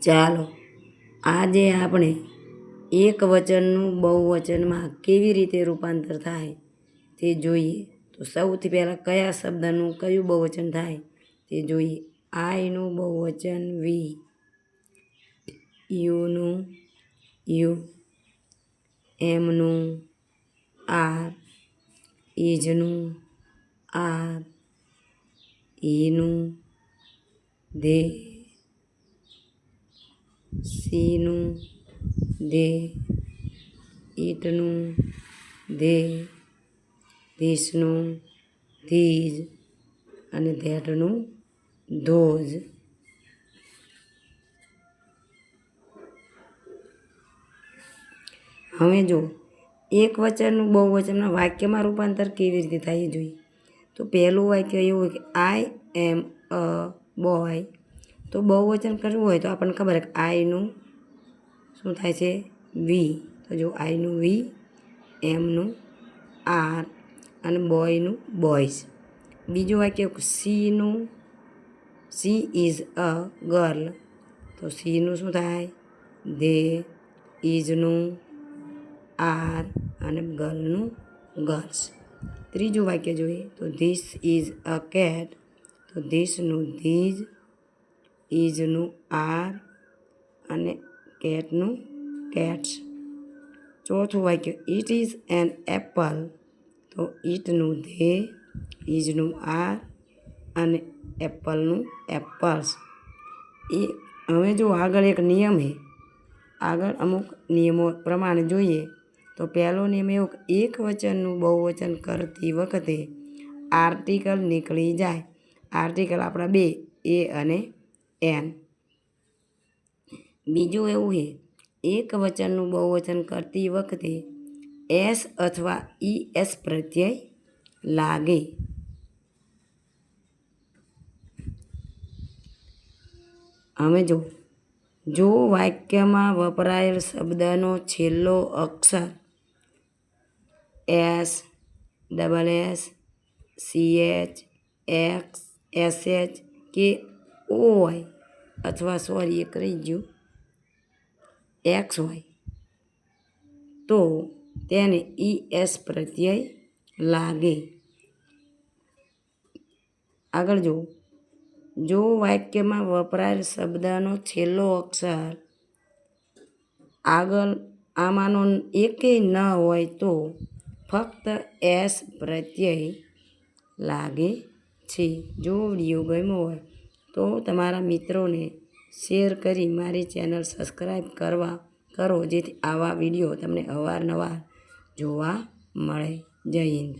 ચાલો આજે આપણે એક વચનનું બહુવચનમાં કેવી રીતે રૂપાંતર થાય તે જોઈએ. તો સૌથી પહેલાં કયા શબ્દનું કયું બહુવચન થાય તે જોઈએ. આઈનું બહુવચન વી, યુનું યુ, એમનું આર, ઇજનું આર, ઈનું ધે, સીનું ધે, ઈટનું ધે, ધીસનું ધીજ અને ધેટનું ધોજ. હવે જો એક વચનનું બહુવચનના વાક્યમાં રૂપાંતર કેવી રીતે થાય એ જોઈએ. તો પહેલું વાક્ય એવું હોય કે આઈ એમ અ બોય. તો બહુવચન કરવું હોય તો આપણને ખબર કે આઈનું શું થાય છે વી. તો જો આઈનું વી, એમનું આર અને બોયનું બોયઝ. બીજું વાક્ય સીનું સી ઇઝ અ ગર્લ. તો સીનું શું થાય ધે, ઇઝનું આર અને ગર્લનું ગર્લ્સ. ત્રીજું વાક્ય જોઈએ તો ધીસ ઇઝ અ કેટ. તો ધીસનું ધીજ, ઇઝનું આર અને કેટનું કેટ્સ. ચોથું વાક્ય ઇટ ઇઝ એન એપલ. તો ઇટનું ધે, ઇઝનું આર અને એપલનું એપલ્સ. હવે જો આગળ એક નિયમ છે. આગળ અમુક નિયમો પ્રમાણે જોઈએ. તો પહેલો નિયમ એવો કે એક વચનનું બહુવચન કરતી વખતે આર્ટિકલ નીકળી જાય. આર્ટિકલ આપણા બે એ અને એન. બીજું એવું છે એક વચનનું બહુવચન કરતી વખતે એસ અથવા ઈ એસ પ્રત્યય લાગે. હવે જો વાક્યમાં વપરાયેલ શબ્દનો છેલ્લો અક્ષર S, double S, CH, X, SH કે ઓ હોય અથવા સોરી એક રહી ગયું એક્સ હોય તો તેને ES પ્રત્યય લાગે. આગળ જો વાક્યમાં વપરાયેલ શબ્દનો છેલ્લો અક્ષર આગળ આમાંનો એકેય ન હોય તો ફક્ત એસ પ્રત્યય લાગે છે. જો વિડીયો ગમ્યો હોય તો તમારા મિત્રોને શેર કરી મારી ચેનલ સબસ્ક્રાઈબ કરો જેથી આવા વિડીયો તમને અવારનવાર જોવા મળે. જય હિન્દ.